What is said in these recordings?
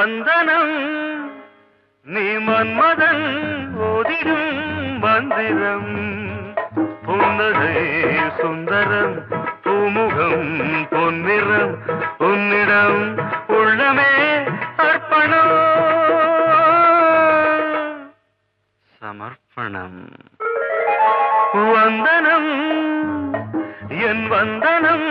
வந்தனம் நீ மன்மதன் ஓதிடும் மந்திரம் புன்னகை சுந்தரம் பூமுகம் பொன்னிறம் உன்னிடம் உள்ளமே அர்ப்பணம் சமர்ப்பணம் வந்தனம் என் வந்தனம்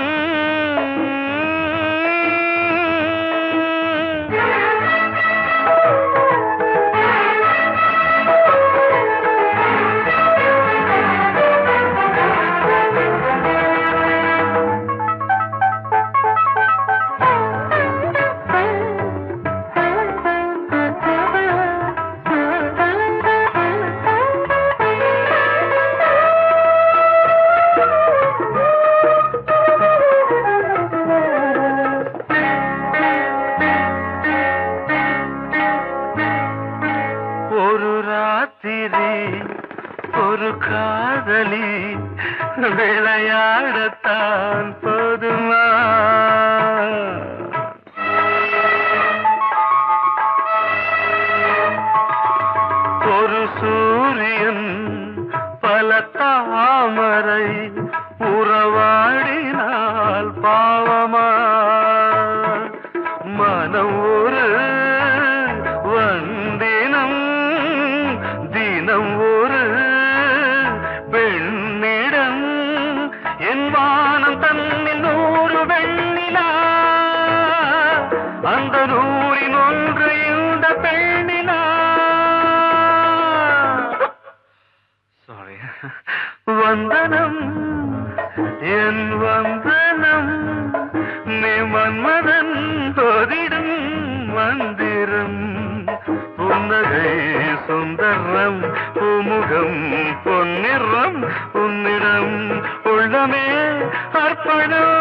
ஒரு காதலி விளையாடத்தான் போதுமா ஒரு சூரியன் பல தாமரை உறவாடினால் பாவமா மனம் ஒரு வந்தினம் தினம் ஒரு பெண்ணிடம் என் வானம் தன்னில் 100 வெண்ணிலா அந்த 100இன் ஒன்று இந்த பெண்ணிலா சாரி வந்தனம் என் வந்தனம் நீ மன்மதன் ஓதிடும் மந்திரம் புன்னகை சுந்தரம் பூமுகம் பொன்னிறம் உன்னிடம் உள்ளமே அர்ப்பணம்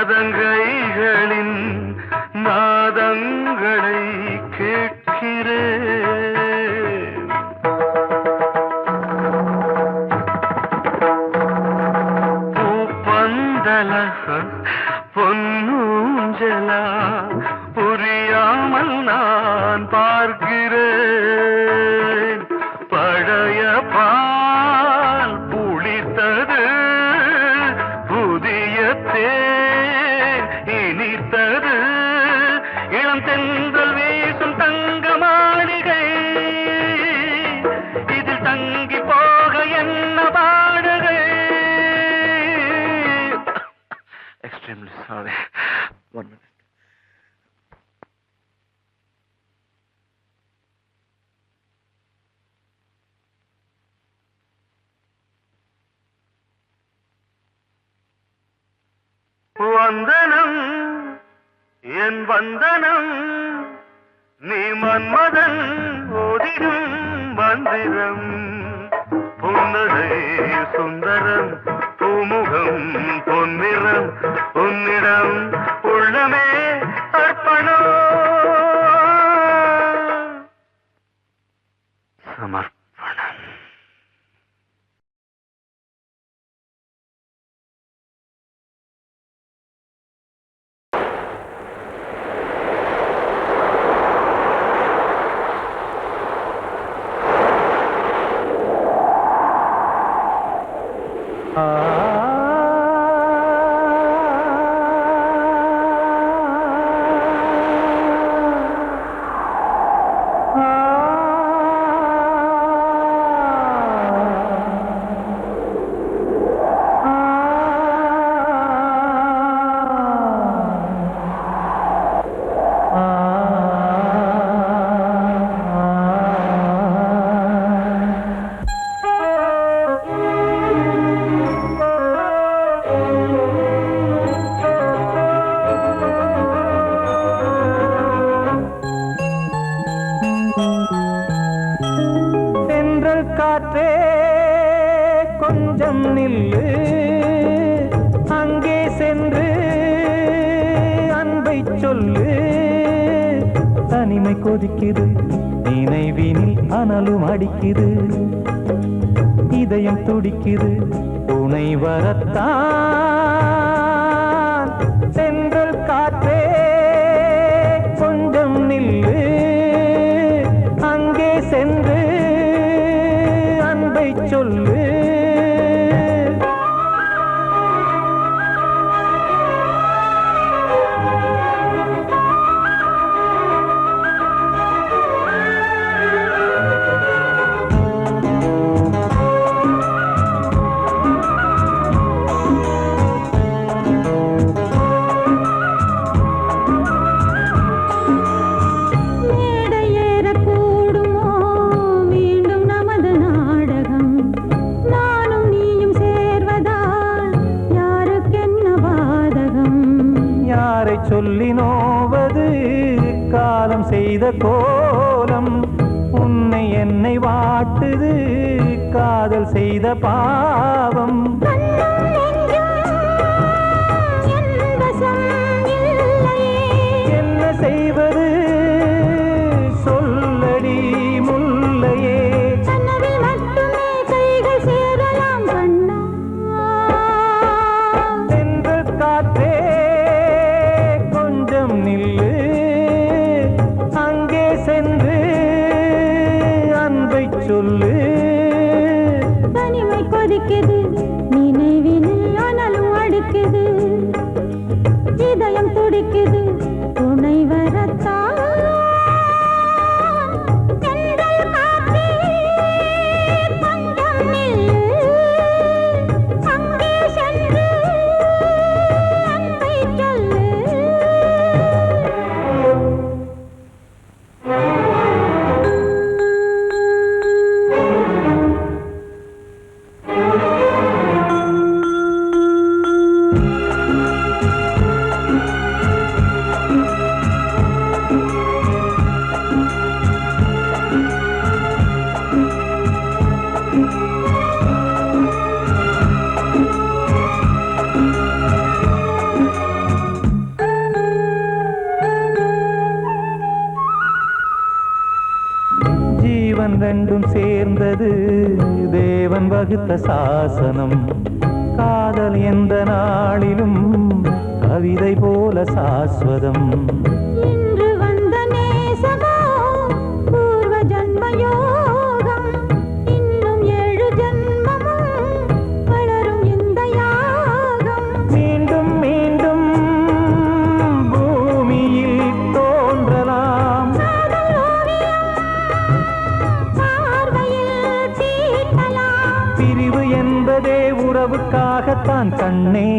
சதங்கைகளின் நாதங்களை கேட்கிறேன் பூப்பந்தல பொன்னூஞ்சலா புரியாமல் நான் பார்க்கிறேன் பழைய பால் புளித்தது புதிய இனித்தது இளம் தென்றல் வீசும் தங்க மாளிகை இதில் தங்கி போக என்ன பாடுகை எக்ஸ்ட்ரீம்லி சாரி ஒன் மினிட் வந்தனம் என் வந்தனம் நீ மன்மதன் ஓதிடும் மந்திரம் புன்னகை சுந்தரம் பூமுகம் பொன்னிறம் உன்னிடம் உள்ளமே அர்ப்பணம் சமர்ப்பணம் கொஞ்சம் நில்லு, அங்கே சென்று அன்பை சொல்லு. தனிமை கொதிக்குது, நினைவினில் அனலும் அடிக்குது, இதயம் துடிக்குது, துணை வரத்தான். சென்றல் காற்றே கொஞ்சம் நில்லு, அங்கே சென்று அன்பை சொல்லு. சொல்லி நோவது காலம் செய்த கோலம், உன்னை என்னை வாட்டுது காதல் செய்த பாவம். என்ன செய்வது சொல்லடி முல்லையே. சென்ற காற்றே நில்லு, அங்கே சென்று அன்பை சொல்லு. தனிமை கொதிக்குது, நினைவினில் அனலும் அடிக்குது, இதயம் துடிக்குது, துணை வரத்தான். ரெண்டும் சேர்ந்தது தேவன் வகுத்த சாசனம். காதல் எந்த நாளிலும் கவிதை போல சாஸ்வதம். இன்று வந்த நேசமோ பூர்வ ஜன்ம யோகம், இன்னும் 7 ஜன்மமும் வளரும் இந்த யாகம். மீண்டும் மீண்டும் பூமியில் தோன்றலாம், பிரிவு என்பதே உறவுக்காகத்தான் கண்ணே.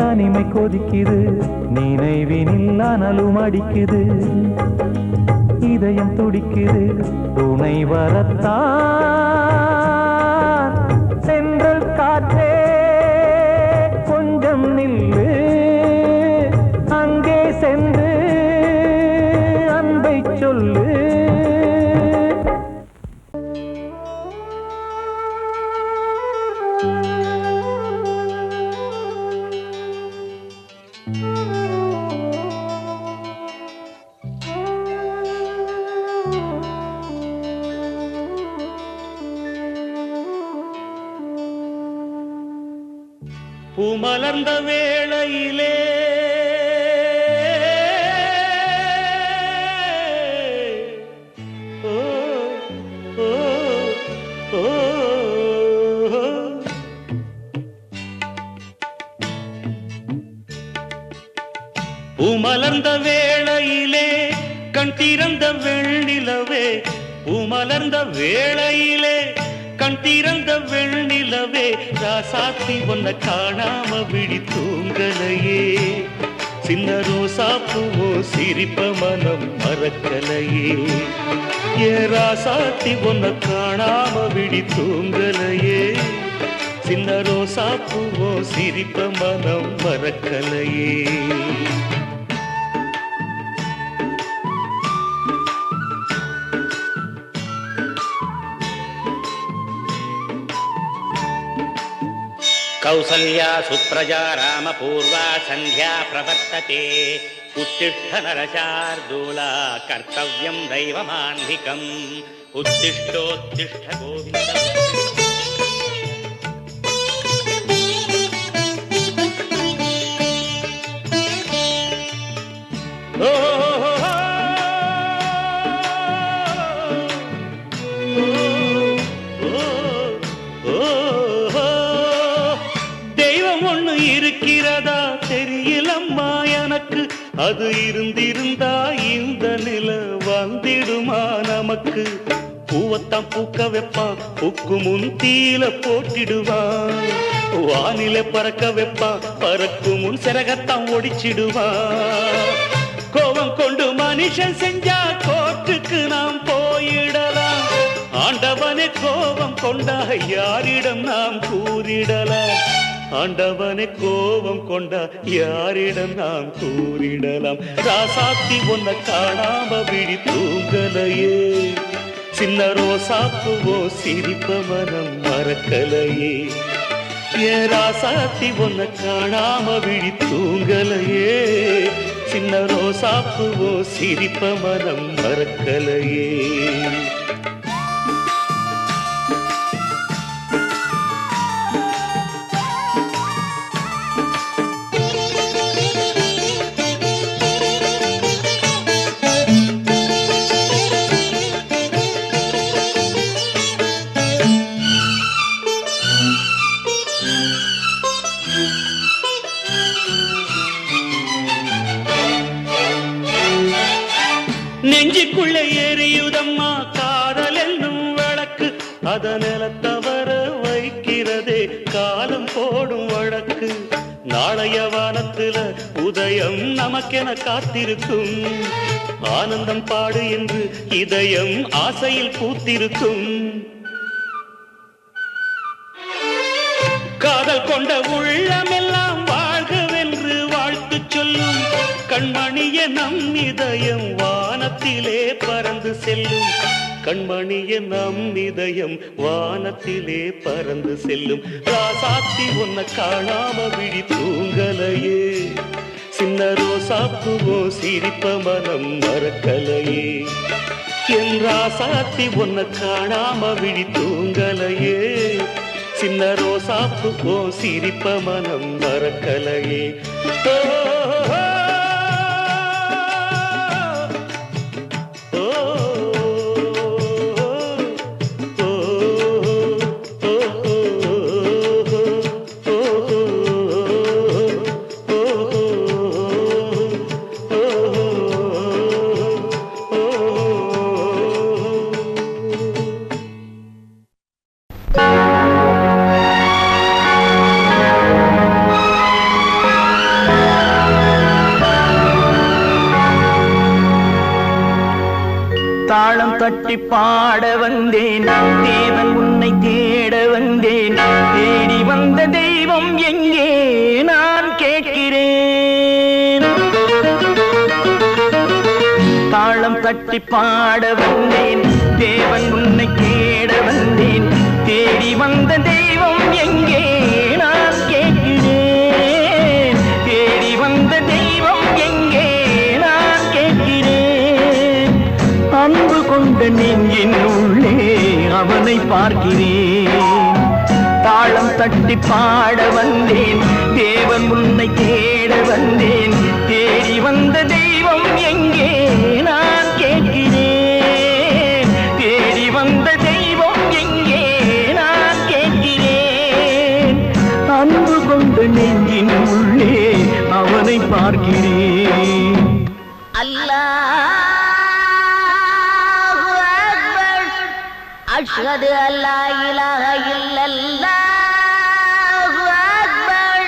தனிமை கொதிக்குது, நினைவினில் அனலும் அடிக்குது, இதயம் துடிக்குது, துணை வரத்தான். சென்றல் காற்றே கொஞ்சம் நில்லு, அங்கே சென்று அன்பை சொல்லு. பூமலர்ந்த வேளையிலே ஓ ஓ ஓ பூமலர்ந்த வேளையிலே கண் திறந்த வெண்ணிலவே, பூமலர்ந்த வேளையிலே கண் திறந்த வெண்ணிலவே, ராசாத்தி ஒன்ன காணாம விழி தூங்கலையே. சின்ன ரோசா பூவோ சிரிப்ப மனம் மறக்கலையே. ஏ ராசாத்தி ஒன்ன காணாம விழி தூங்கலையே. சின்ன ரோசா பூவோ சிரிப்ப மனம் மறக்கலையே. कौसल्या सुप्रजा रामपूर्वा सन्ध्या प्रवर्तते उत्तिष्ठ नरशार्दूला कर्तव्यं दैवमान्धिकम् उत्तिष्ठोत्तिष्ठ गोविन्द. இருக்கிறதா தெரியலம்மா எனக்கு, அது இருந்திருந்தா இந்த நில வந்திடுமா நமக்கு. பூவத்தான் பூக்க வைப்பான், பூக்கு முன் தீல போட்டிடுவான். வானில பறக்க வைப்பான், பறக்கும் முன் சிறகத்தான் ஒடிச்சிடுவான். கோபம் கொண்டு மனுஷன் செஞ்சா கோட்டுக்கு நாம் போயிடலாம். ஆண்டவனே கோபம் கொண்டா யாரிடம் நாம் கூறிடலாம். ஆண்டவனே கோபம் கொண்டா யாரிடம் நாம் கூறிடலாம். ராசாத்தி ஒன்ன காணாம விழி தூங்கலையே. சின்ன ரோசாப்புவோ சிரிப்ப மனம் மறக்கலையே. ஏன் ராசாத்தி ஒன்ன காணாம விழி தூங்கலையே. சின்ன ரோசாப்புவோ சிரிப்ப மனம் மறக்கலையே. நெஞ்சுக்குள்ளே எரியுதம்மா காதல் என்னும் விளக்கு. அதனால தவற வைக்கிறதே காலம் போடும் வழக்கு. நாளைய வானத்துல உதயம் நமக்கென காத்திருக்கும். ஆனந்தம் பாடு என்று இதயம் ஆசையில் பூத்திருக்கும். காதல் கொண்ட உள்ளமெல்லாம் வாழ்கவென்று வாழ்த்து சொல்லும். கண்மணிய நம் இதயம் வானத்திலே பறந்து செல்லும். கண்மணிய நம் இதயம் வானத்திலே பறந்து செல்லும். ராசாத்தி ஒன்ன காணாம விழி தூங்கலையே. சின்ன ரோசாப்புவோ சிரிப்ப மனம் மறக்கலையே. என் ராசாத்தி ஒன்ன காணாம விழி தூங்கலையே. சின்ன ரோசாப்புவோ சிரிப்ப மனம் மறக்கலையே. தாளம் தட்டி பாட வந்தேன், தேவன் உன்னை தேட வந்தேன். தேடி வந்த தெய்வம் எங்கே நான் கேட்கிறேன். தாளம் தட்டி பாட வந்தேன், தேவன் உன்னை தேட வந்தேன். தேடி வந்த தெய்வம் எங்கே நான் கேட்கிறேன். தேடி வந்த தெய்வம் எங்கே நான் கேட்கிறேன். அன்பு கொண்ட நெஞ்சின் உள்ளே அவனை பார்க்கிறேன். தாளம் தட்டி பாட வந்தேன், தேவன் உன்னை தேட வந்தேன். தேடி வந்த தெய்வம் எங்கே நான் கேட்கிறேன். தேடி வந்த தெய்வம் எங்கே நான் கேட்கிறேன். அன்பு கொண்ட நெஞ்சின் உள்ளே அவனை பார்க்கிறேன். அல்லாஹ் أشهد أن لا إله إلا الله أكبر.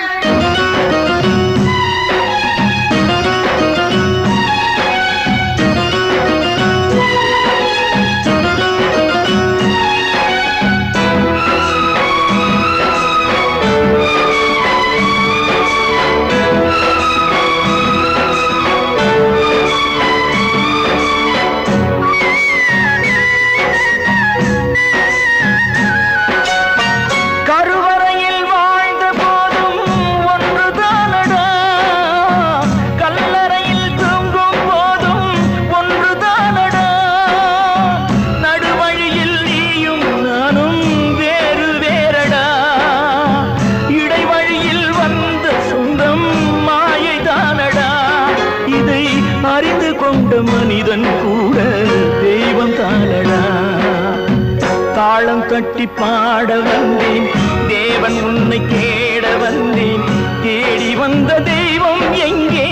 தட்டி பாட வந்தேன், தேவன் உன்னை தேட வந்தேன். தேடி வந்த தெய்வம் எங்கே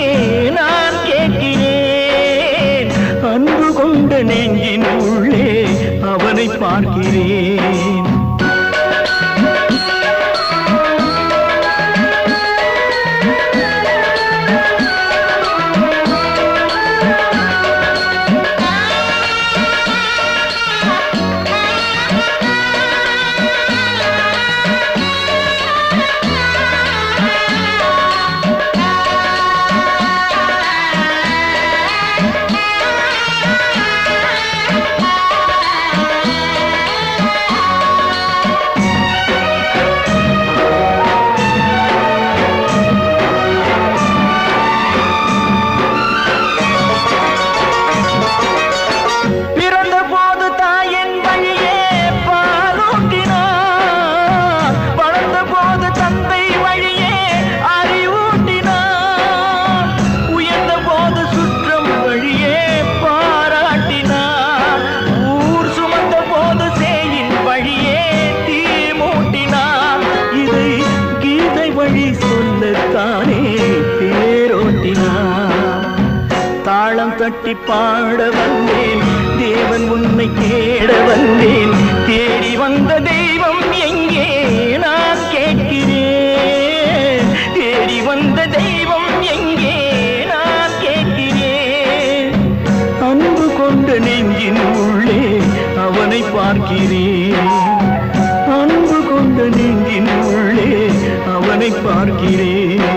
நான் கேட்கிறேன். அன்பு கொண்ட நெஞ்சின் உள்ளே அவனை பார்க்கிறேன். தட்டி பாட வந்தேன், தேவன் உன்னை தேட வந்தேன். தேடி வந்த தெய்வம் எங்கே நான் கேட்கிறேன். தேடி வந்த தெய்வம் எங்கே நான் கேட்கிறேன். அன்பு கொண்ட நெஞ்சின் உள்ளே அவனை பார்க்கிறேன். அன்பு கொண்ட நெஞ்சின் உள்ளே அவனை பார்க்கிறேன்.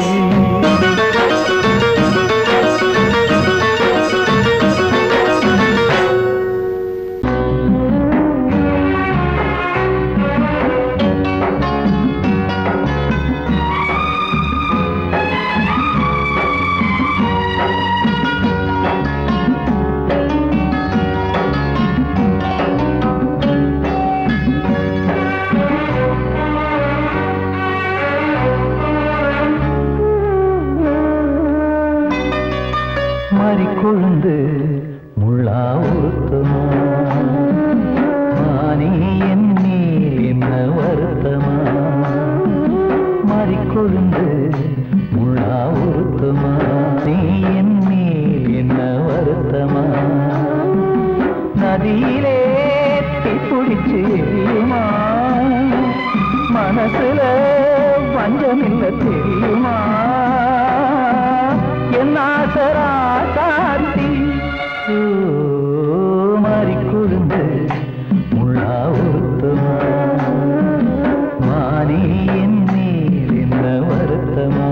கொழுந்து முள்ளா உருத்தமா, மானே என் மேல் என்ன வருத்தமா. மாறிக்கொழுந்து முள்ளா உருத்தமா, நீ என் மேல் என்ன வருத்தமா. நதியிலே தீப்பிடிச்சு எரியுமா, மனசுல பஞ்சமில்ல தெரியுமா. என் ஆசரா சாத்தி மாறிக்கொழுந்து முள்ளா உருத்தமா, மானே என் மேல் என்ன வருத்தமா.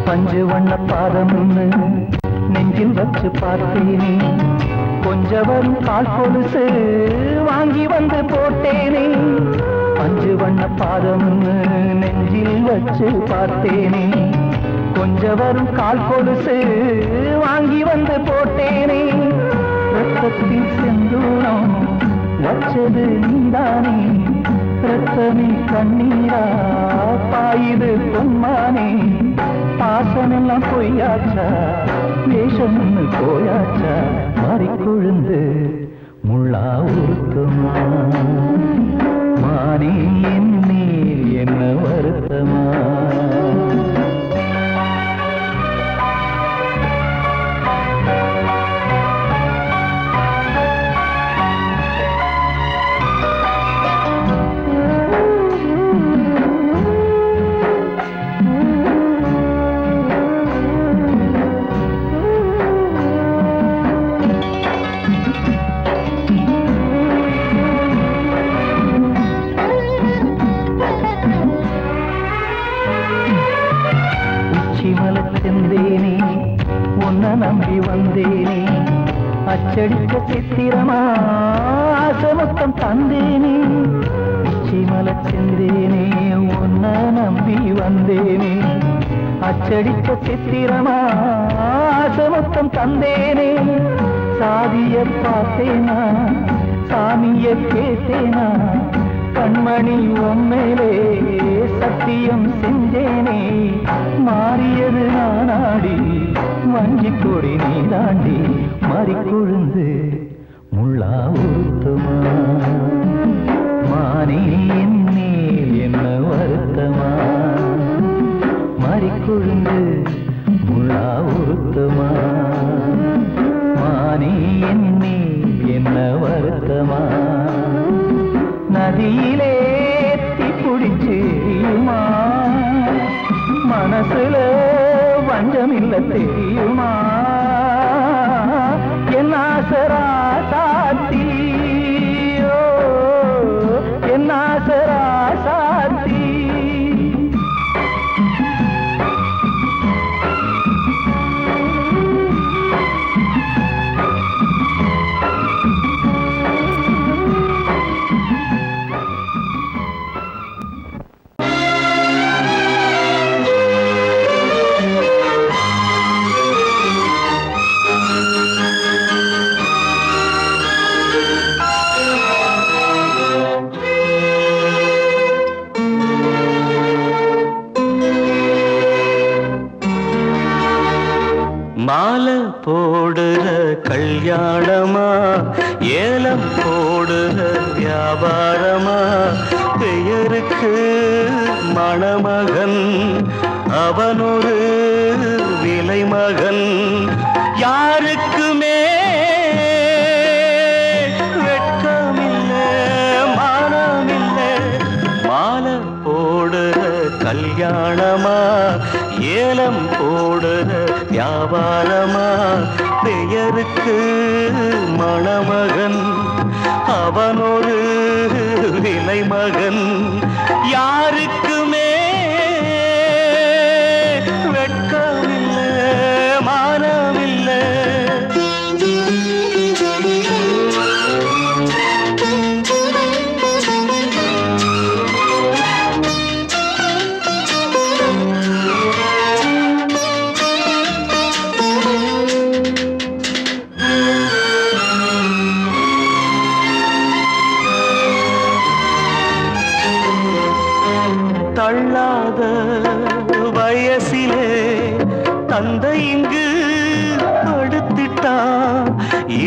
பஞ்சு வண்ண பாதம்னு நெஞ்சில் வச்சு பார்த்தேனே, கொஞ்சவன் கால் கொலுசு வாங்கி வந்து போட்டேனே. பஞ்சு வண்ண பாதம்னு நெஞ்சில் வச்சு பார்த்தேனே, கொஞ்சவரும் கால் கொலுசு வாங்கி வந்து போட்டேனே. ரத்தத்தில் செந்தூரம் வச்சது நீதானே, ரத்தமே கண்ணீரா பாயுது பொன்மானே. பாசமெல்லாம் பொய்யாச்சா, வேஷம்னு போயாச்சா. மாறிக்கொழுந்து முள்ளா உருத்தமா, மானே என் மேல் என்ன வருத்தமா. அச்சடிக்க சித்திரமா ஆசமொத்தம் தந்தேனே உச்சிமல செந்தேனே உன்னை நம்பி வந்தேனே அச்சடிக்க சித்திரமா ஆசமொத்தம் தந்தேனே சாதிய பார்த்தேனா சாமிய கேட்டேனா கண்மணி உம்மேலே சத்தியம் செஞ்சேனே மாறியது நானாடி வஞ்சி கொடி நீ தாண்டி மறிக்கொழுந்து முள்ளா உருத்தமா மானே என்னேல் என்ன வருத்தமா மறிக்கொழுந்து முள்ளா உருத்தமா மானே என்னேல் என்ன வருத்தமா நதியிலே தீப்பிடிச்சியுமா மனசுல வஞ்சமில்ல தெரியுமா என் ஆசரா சாத்தியோ என் ஆசரா சாத்தி மாலை போடுற கல்யாணமா ஏலம் போடுற வியாபாரமா பெயருக்கு மணமகன் அவனொரு விலை மகன் யாருக்குமே வெட்கமில்லை மானமில்லை மாலை போடுற கல்யாணமா ஏலம் போடுற வியாபாரமா பெயருக்கு மணமகன் அவனொரு விலை மகன் யாருக்குமே வெட்கமில்லை மானமில்லை தள்ளாத வயசிலே தந்தை இங்கு படுத்திட்டான்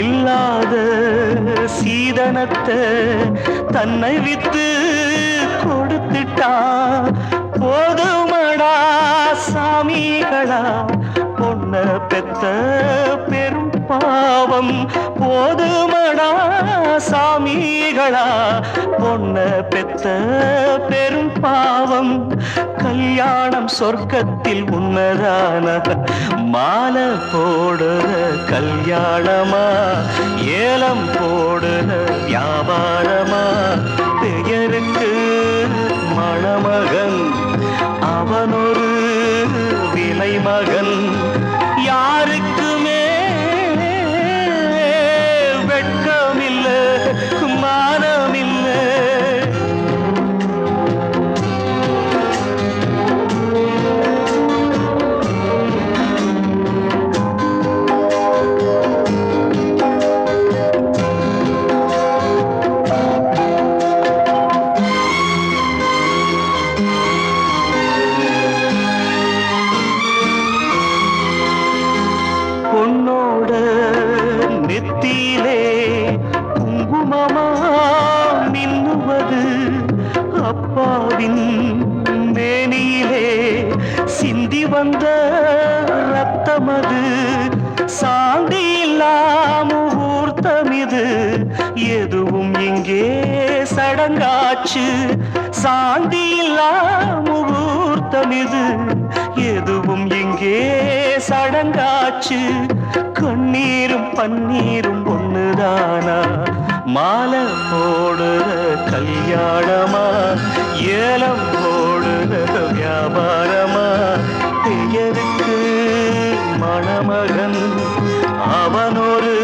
இல்லாத சீதனத்தை தன்னை வித்து கொடுத்துட்டான் போதுமடா சாமிகளா பொண்ண பெத்த பெரும் பாவம் போதுமடா சாமிகளா பொண்ண பெத்த பெரும் பாவம் கல்யாணம் சொர்க்கத்தில் உன்னதான மாலை போடுற கல்யாணமா ஏலம் போடுற வியாபாரமா பெயருக்கு மணமகன் அவனொரு விலை மகன் யாருக்குமே வெட்கமில்லை மானமில்லை பொன்னோட நெத்தியிலே குங்குமமா மின்னுவது அப்பாவின் மேனியிலே சிந்தி வந்த ரத்தமது சாந்தி இல்லா முகூர்த்தமிது எதுவும் இங்கே சடங்காச்சு சாந்தி இல்லா முகூர்த்தமிது எதுவும் இங்கே சடங்காச்சு கண்ணீரும் பன்னீரும் ஒண்ணுதானா மாலை போடுற கல்யாணமா ஏலம் போடுற வியாபாரமா பெயருக்கு மணமகன் அவனொரு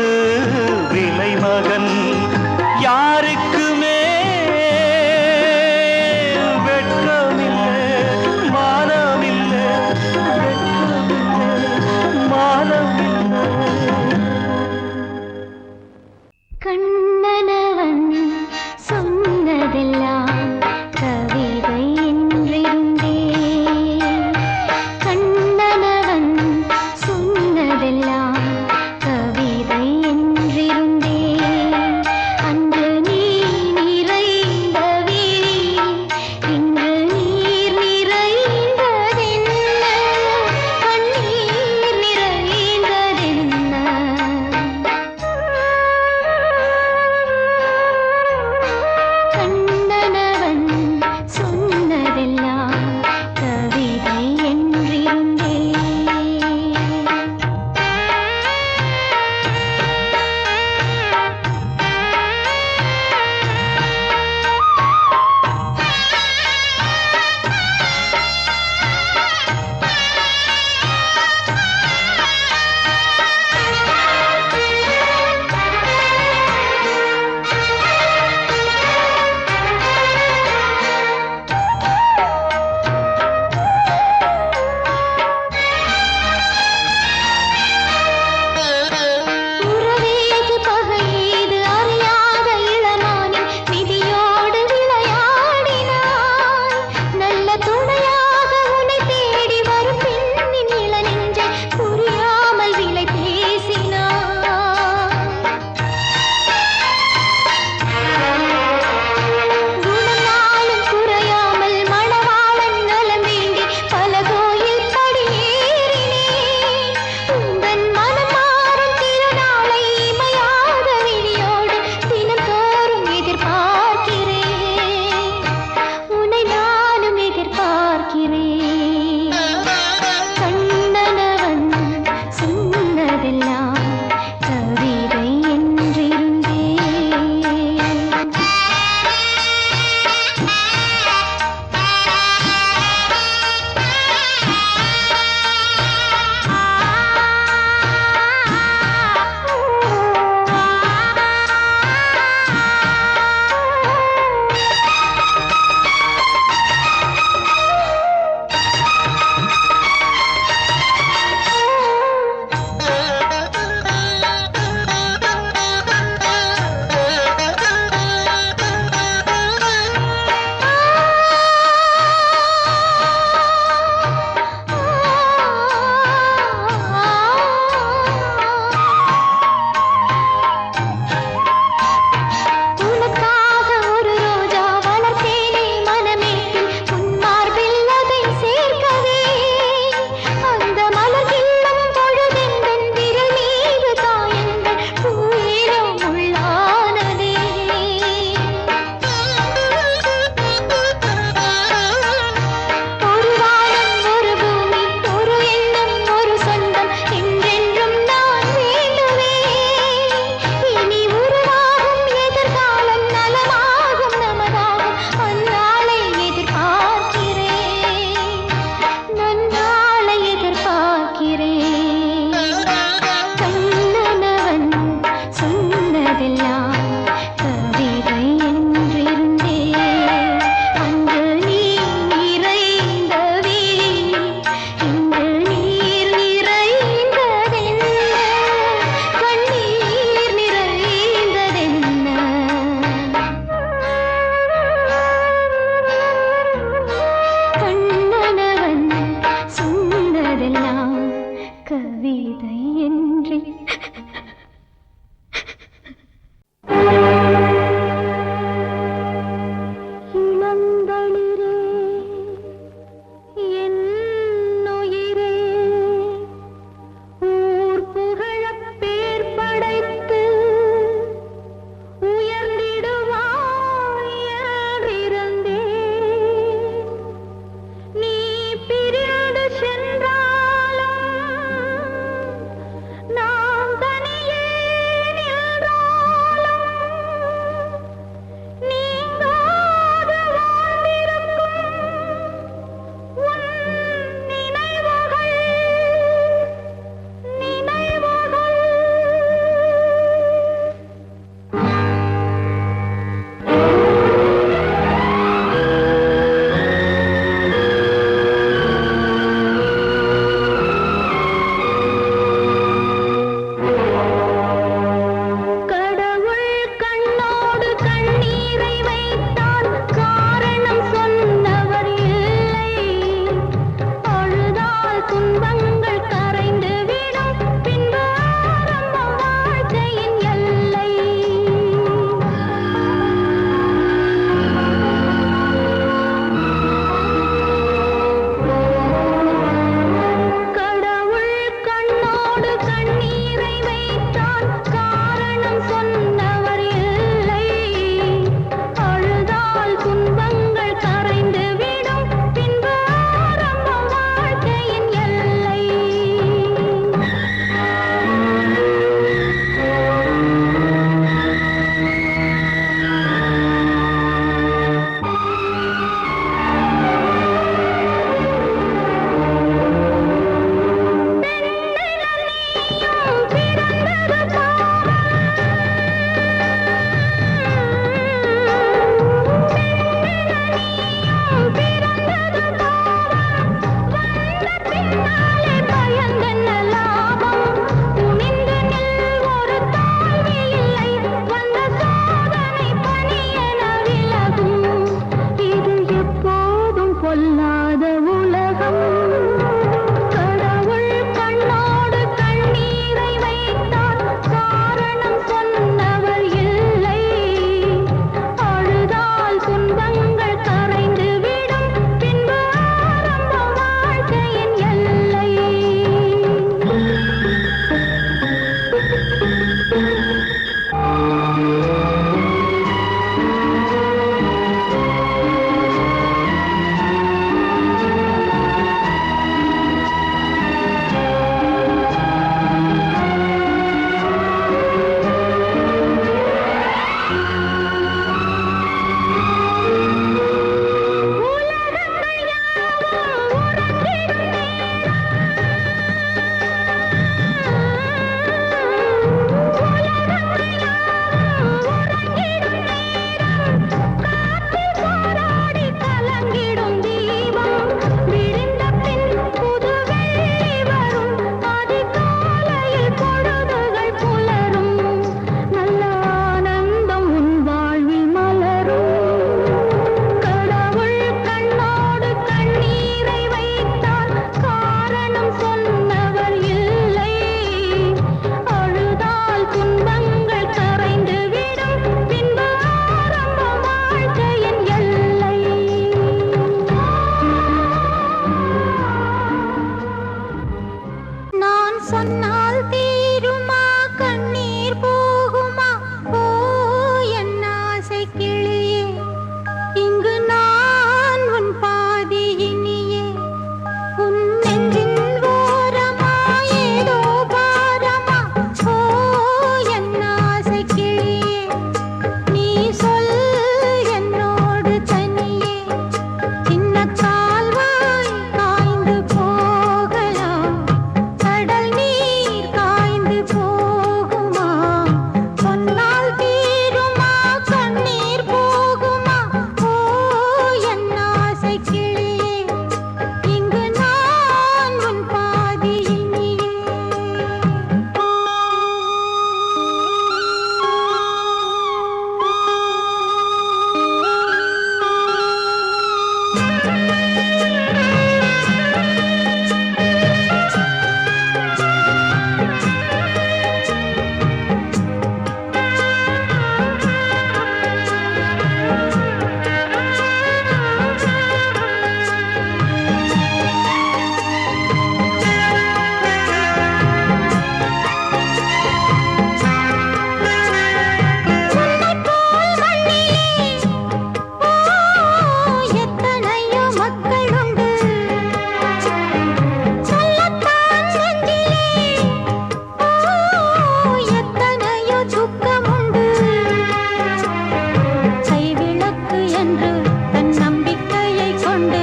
என்று தன் நம்பிக்கையை கொண்டு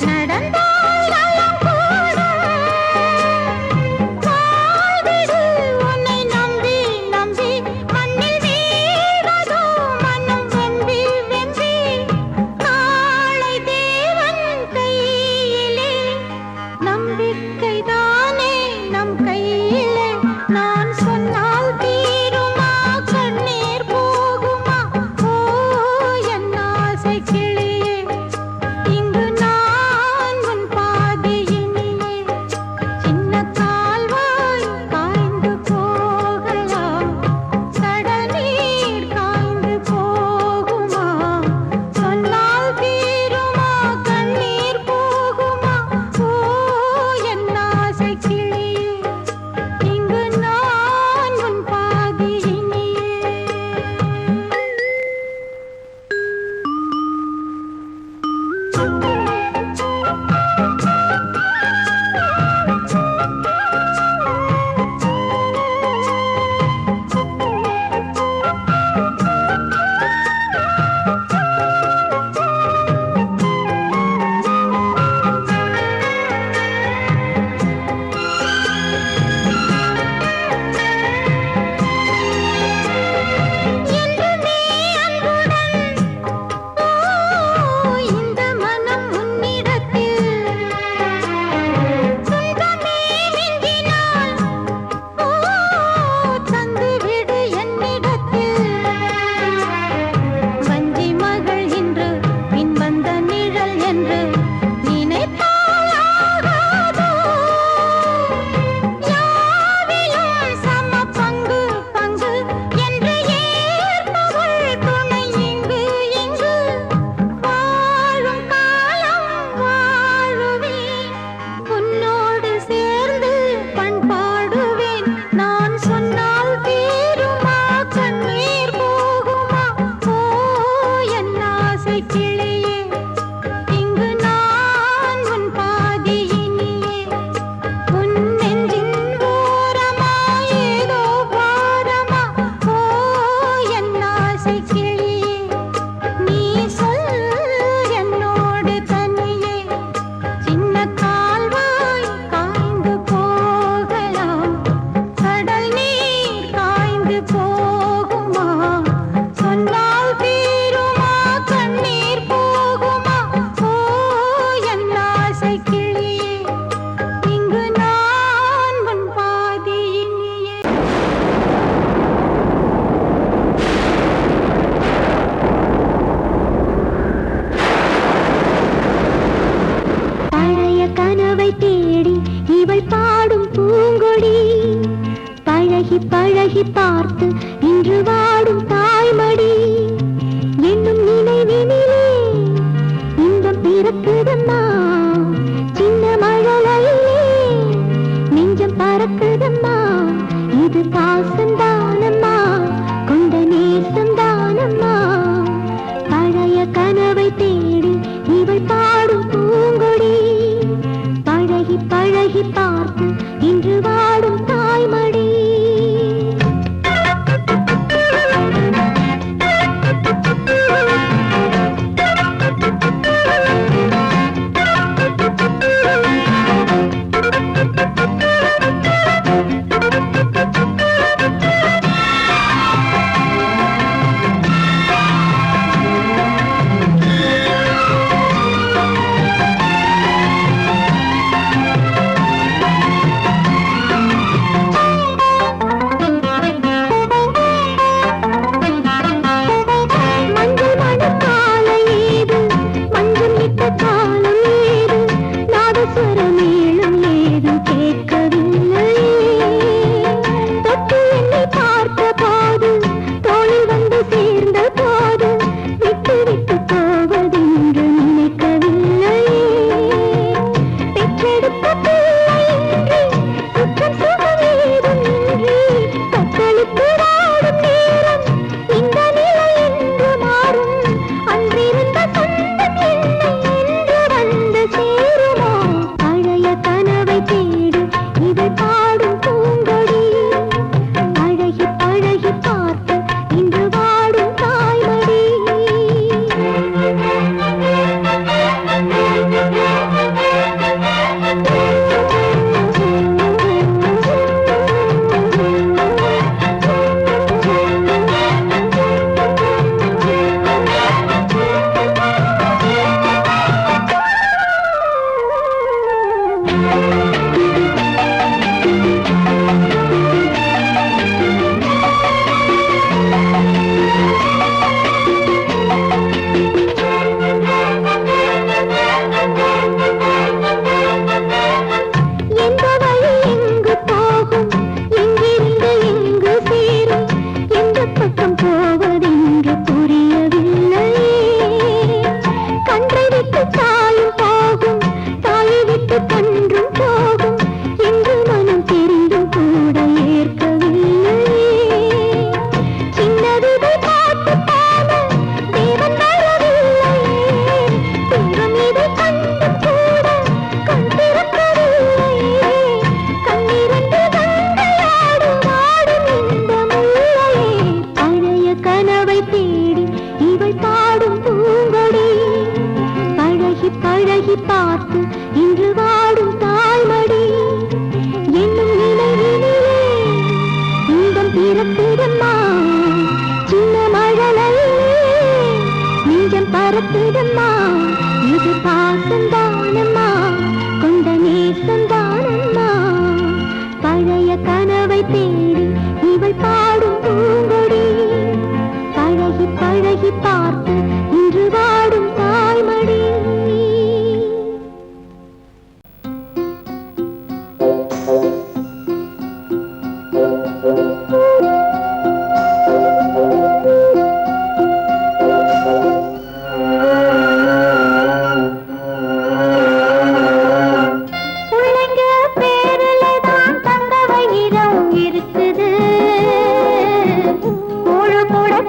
நடந்தால் நலம் கூடும். வாழ்விடு உன்னை நம்பி நம்பி மண்ணில் வீழ்வதோ மனம் வெம்பி வெம்பி. நாளை தேவன் கையிலே நம்பிக்கைதானே நம் கையிலே. நான் சொன்னால் தீருமா கண்ணீர் போகுமா? ஓ என் ஆசை கிளியே, இங்கு நான் உன் பாதையினியே. சின்ன கால்வாய் காய்ந்து போகலாம், கடல் நீர் காய்ந்து போகுமா? சொன்னால் தீருமா கண்ணீர் போகுமா? ஓ என் ஆசை கிளியே, இங்கு நான் உன் பாதையினியே. என்றுமே அன்புடன் இந்த மனம் உன்னிடத்தில். துன்பமே மிஞ்சினால் தந்துவிடு என்னிடத்தில். வஞ்சி மகள் இன்று பின் வந்த நிழல் என்று நினைத்தால் ஆகாதோ. யாவிலும் சம பங்கு பங்கு என்று ஏற்பவள் துணை இங்கு இங்கு. வாழும் காலம் வாழுவேன், உன்னோடு சேர்ந்து பண்பாடுவேன். நான் சொன்னால் தீருமா கண்ணீர் போகுமா? ஓ என் ஆசை கிளியே, இங்கு நான் உன் பாதையினியே. உன் நெஞ்சின் ஓரமா ஏதோ பாரமா? ஓ என் ஆசை கிளியே, நீ சொல் என்னோடு தனியே. சின்ன கால்வாய் காய்ந்து போகலாம், கடல் நீர் காய்ந்து போகுமா? சொன்னால் தீருமா கண்ணீர் போகுமா? ஓ என் ஆசை கிளியே, இங்கு நான் உன் பாதையினியே. பழைய கனவை தேடி இவள் பாடும் பூங்கொடி. பழகி பழகி பார்த்து இன்று வாடும் தாய்மடி. என்னும் நினைவினிலே இன்பம் பிறக்குதம்மா, சின்ன மழலையிலே நெஞ்சம் பறக்குதம்மா. இது பாசந்தானம்மா, கொண்ட நேசந்தானம்மா. பழைய கனவை தேடி இவள் பாடும் பூங்கொடி. பழகி பழகி பார்த்து இன்று வாடும் தாய்மடி. நெஞ்சம் பறக்குதம்மா இது பாசந்தானம்மா கொண்ட நேசந்தானம்மா பழைய கனவை தேடி இவள் பாடும் பூங்கொடி பழகி பழகி பார்த்து இன்று வாடும் தாய்மடி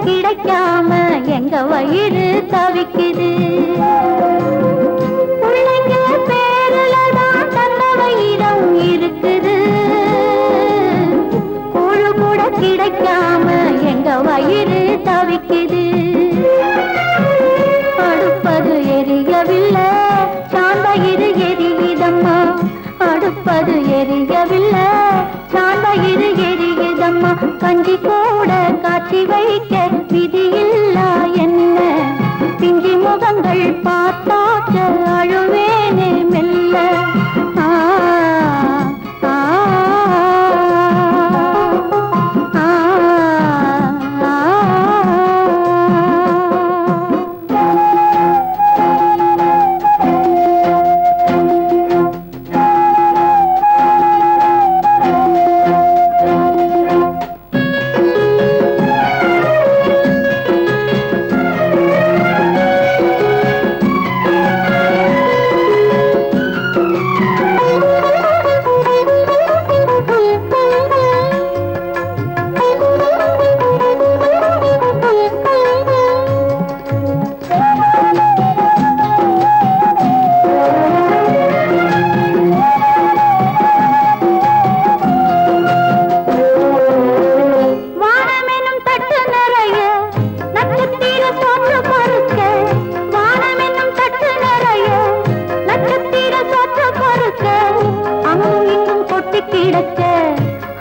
கிடைக்காம எங்க வயிறு தவிக்குது பிள்ளைங்க பேருலதான் தந்த வயிறம் இருக்குது கூழு கூட கிடைக்காம எங்க வயிறு தவிக்குது அடுப்பது எரியவில்லை சாந்தயிறு எரியுதம்மா அடுப்பது எரியவில்லை சாந்தயிறு எரியுதம்மா கஞ்சி கூட காட்சி வைக்க விதியில்லா என்ன பிஞ்சி முகங்கள் பார்த்தாக்க அழுவேனே மெல்ல ஆ ஆ ஆ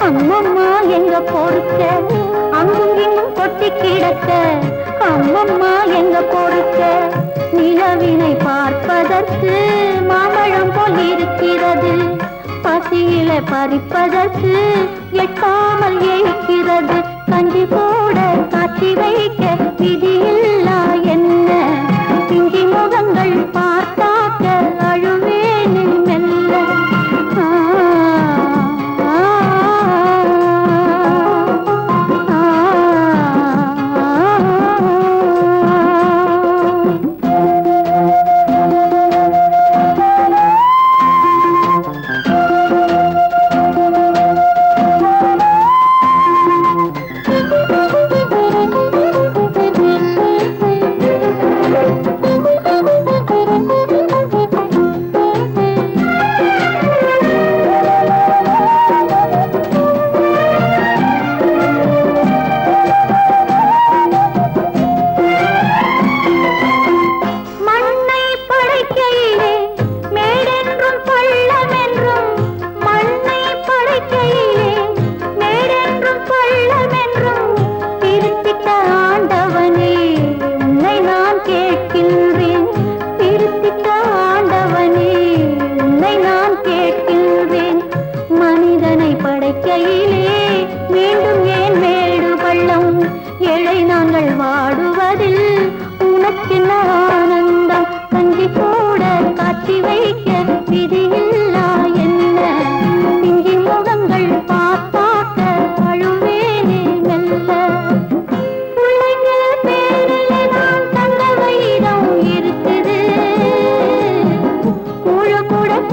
அம்மம்மா எங்க பொறுக்க அங்கும் இங்கும் கொட்டி கிடக்க அம்மம்மா எங்க பொறுக்க நிலவினை பார்ப்பதற்கு மாம்பழம் போல் இருக்கிறது பசியில பறிப்பதற்கு எட்டாமல் ஏய்க்கிறது கஞ்சி போட காட்சி வைக்க விதியில்லா என்ன பிஞ்சி முகங்கள் பார்த்தாக்க அழுவேனே மெல்ல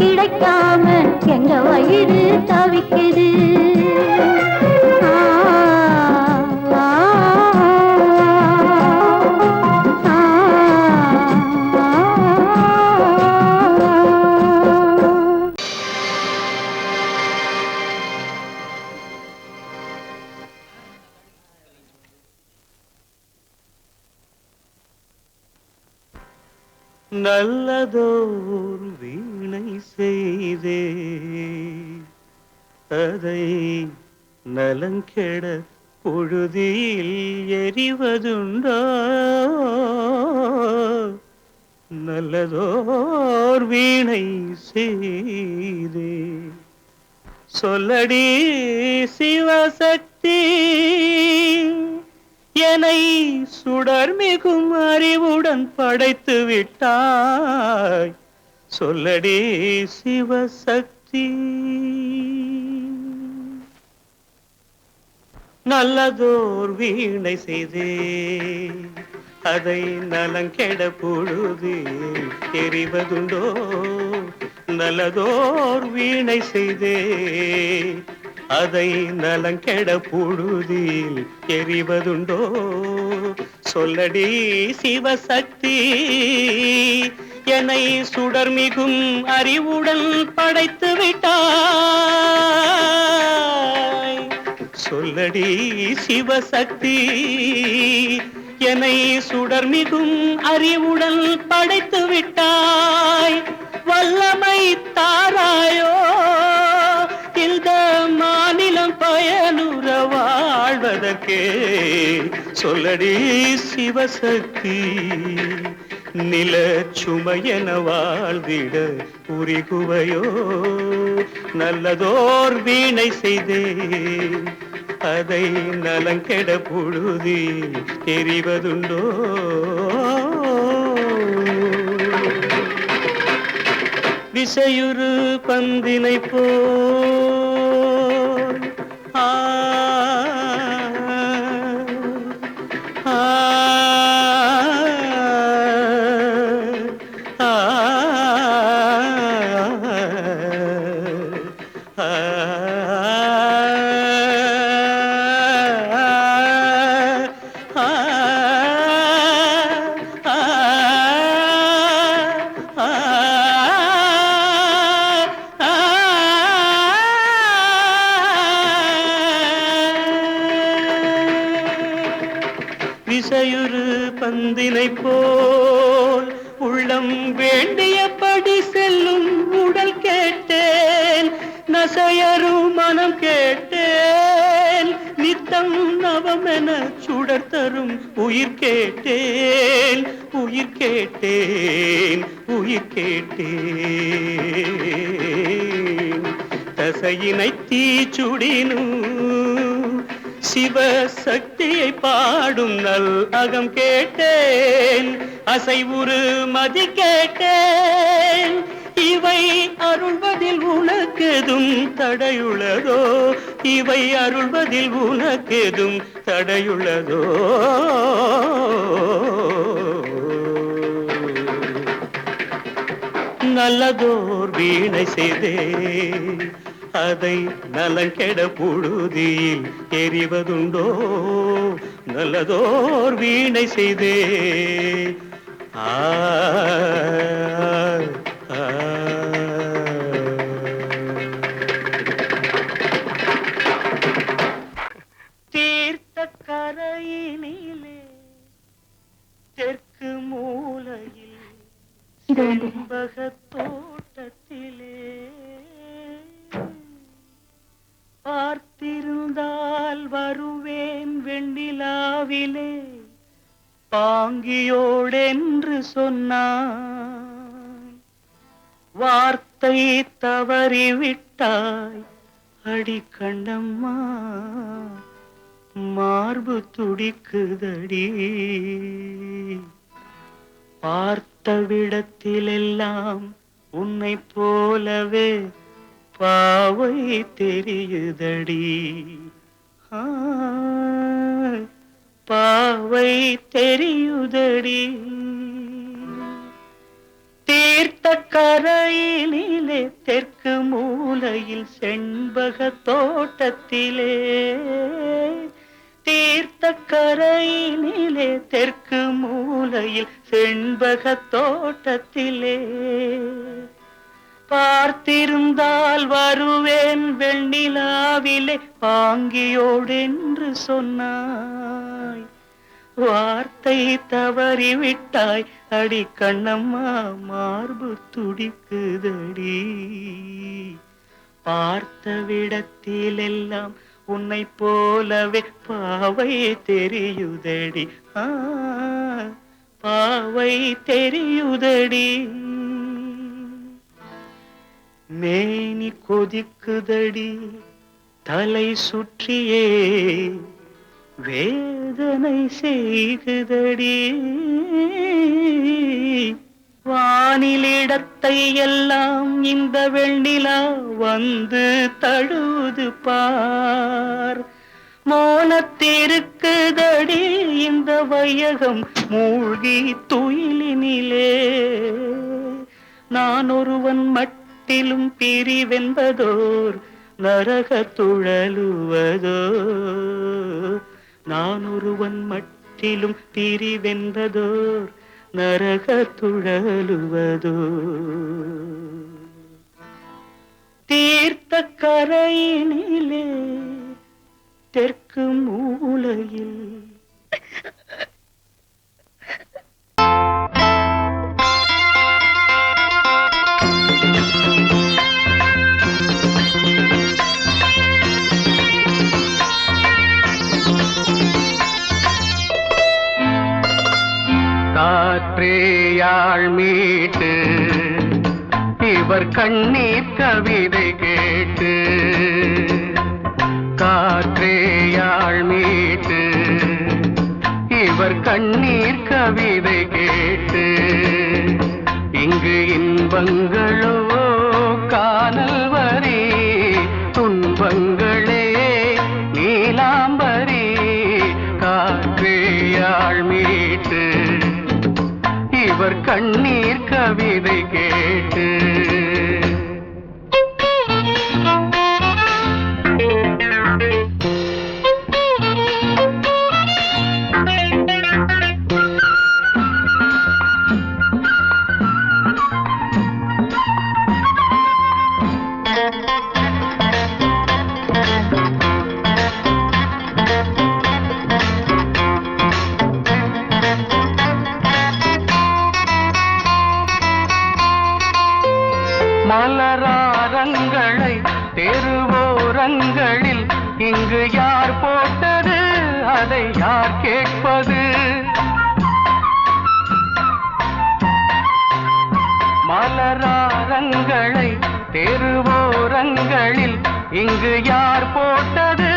கிடைக்காம எங்க வயிறு தவிக்குது நல்லதோர் வீணை செய்தே அதை நலங்கெட புழுதியில் எரிவதுண்டோ நல்லதோர் வீணை செய்தே சொல்லடி சிவசக்தி என்னை சுடர் மிகும் அறிவுடன் படைத்து விட்டாய் சொல்லடி சிவசக்தி நல்லதோர் வீணை செய்தே அதை நலங்கெட பொழுது எறிவதுண்டோ நல்லதோர் வீணை செய்தே அதை நலங்கெட பொழுதில் எறிவதுண்டோ சொல்லடி சிவசக்தி என்னை சுடர் மிகும் அறிவுடன் படைத்து விட்டாய் சொல்லடி சிவசக்தி என்னை சுடர் மிகும் அறிவுடன் படைத்து விட்டாய் வல்லமை தாராயோ இந்த மாநிலம் பயனுற வாழ்வதற்கே சொல்லடி சிவசக்தி நில சுமையென வாழ்ந்திட உரிகுவையோ நல்லதோர் வீணை செய்தே அதை நலங்கெட பொழுதில் தெரிவதுண்டோ விசையுறு பந்தினை போல் ஆ விசையுறு பந்தினை போல் உள்ளம் வேண்டியபடி செல்லும் உடல் கேட்டேன் நசையரும் மனம் கேட்டேன் நித்தம் நவமென சுடர் தரும் உயிர் கேட்டேன் உயிர் கேட்டேன் உயிர் கேட்டேன் தசையினை தீச்சுடினும் சிவசக்தியை பாடும் நல் அகம் கேட்டேன் அசைவுறு மதி கேட்டேன் இவை அருள்வதில் உனக்கெதும் தடையுள்ளதோ இவை அருள்வதில் உனக்கெதும் தடையுள்ளதோ நல்லதோர் வீணை செய்தே அதை நலங்கெட பொழுதில் எறிவதுண்டோ நல்லதோர் வீணை செய்தே ஆ தீர்த்த கரையினிலே தெற்கு மூலையில் செண்பக தோட்டத்திலே பார்த்திருந்தால் வருவேன் வெண்ணிலாவிலே பாங்கியோடென்று சொன்னாய் வார்த்தை தவறிவிட்டாய் அடி கண்ணம்மா மார்பு துடிக்குதடி பார்த்த விடத்திலெல்லாம் உன்னை போலவே பாவை தெரியுதடி பாவை தெரியுதடி தீர்த்த கரையினிலே தெற்கு மூலையில் செண்பக தோட்டத்திலே தீர்த்த கரையினிலே தெற்கு மூலையில் செண்பக தோட்டத்திலே பார்த்திருந்தால் வருவேன் வெண்ணிலாவிலே பாங்கியோடென்று சொன்னாய் வார்த்தை தவறிவிட்டாய் அடி கண்ணம்மா மார்பு துடிக்குதடி பார்த்த விடத்திலெல்லாம் உன்னை போலவே பாவை தெரியுதடி பாவை தெரியுதடி மேனி கொதிக்குதடி தலை சுற்றியே வேதனை செய்குதடி வானிலிடத்தை எல்லாம் இந்த வெண்ணிலா வந்து தழுது பார் மோனத்திருக்குதடி இந்த வையகம் மூழ்கி துயிலினிலே நான் ஒருவன் மட்டிலும் பிரிவென்பதோர் நரக துழலுவதோ நான் ஒருவன் மட்டிலும் பிரிவென்பதோர் நரக துழலுவதோ தீர்த்த கரையினிலே தெற்கு மூலையில் காற்றேயாள் மீட்டு இவர் கண்ணீர் கவிதை கேட்டு காற்றேயாள் மீட்டு இவர் கண்ணீர் கவிதை கேட்டு இங்கு இன்பங்களோ காணல் வரி துன்பங்களே நீலாம்பரி காற்றேயாள் மீட்டு இவர் கண்ணீர் கவிதை கேட்டு மலராரங்களை தெருவோரங்களில் இங்கு யார் போட்டது அதை யார் கேட்பது மலராரங்களை தெருவோரங்களில் இங்கு யார் போட்டது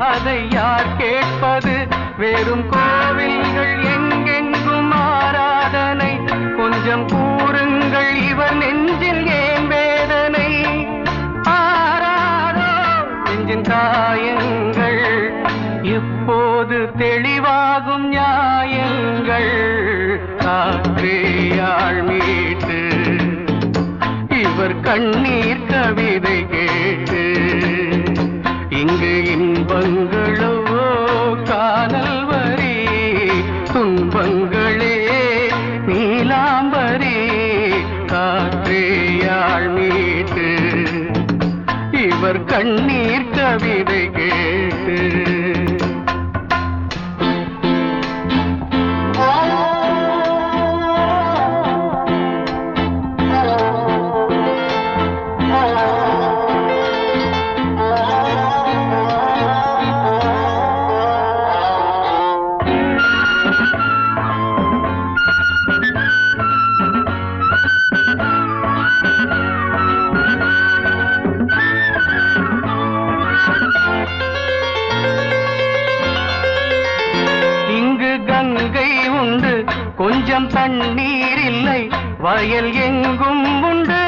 அதை யார் கேட்பது வெறும் கோவில்கள் எங்கெங்கும் ஆராதனை கொஞ்சம் கூறுங்கள் இவர் நெஞ்சில் ஏன் வேதனை ஆராரோ நெஞ்சின் காயங்கள் எப்போது தெளிவாகும் நியாயங்கள் காற்றேயாள் மீட்டு இவர் கண்ணீர் கவிதை கேட்டு இங்கு இன்பங்களோ காணல் வரி துன்பங்களே நீலாம்பரி காற்றேயாள் மீட்டு இவர் கண்ணீர் கவிதை கேட்டு கொஞ்சம் தண்ணீர் இல்லை வயல் எங்கும் உண்டு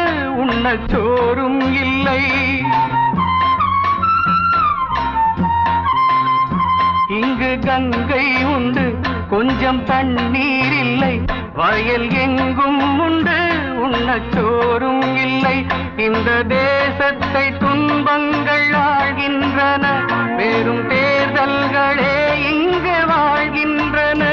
உண்ணச் சோறும் இல்லை இங்கு கங்கை உண்டு கொஞ்சம் தண்ணீர் இல்லை வயல் எங்கும் உண்டு உண்ணச் சோறும் இல்லை இந்த தேசத்தை துன்பங்கள் ஆழ்கின்றன வெறும் தேர்தல்களே இங்கு வாழ்கின்றன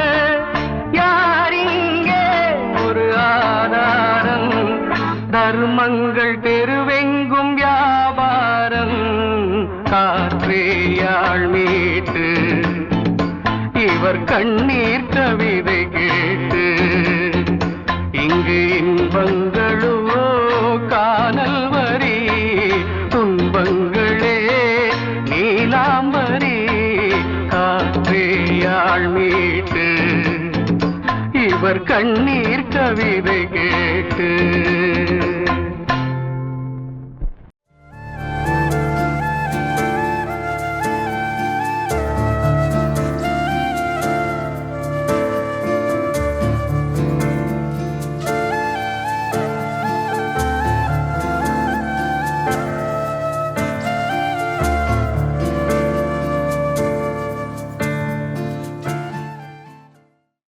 தர்மங்கள் தெருவெங்கும் வியாபாரம் காற்றேயாள் மீட்டு இவர் கண்ணீர் கவிதை கேட்டு இங்கு இன்பங்களோ காணல் வரி துன்பங்களே நீலாம்பரி நாள் மீட்டு இவர் கண்ணீர் கவிதை கேட்டு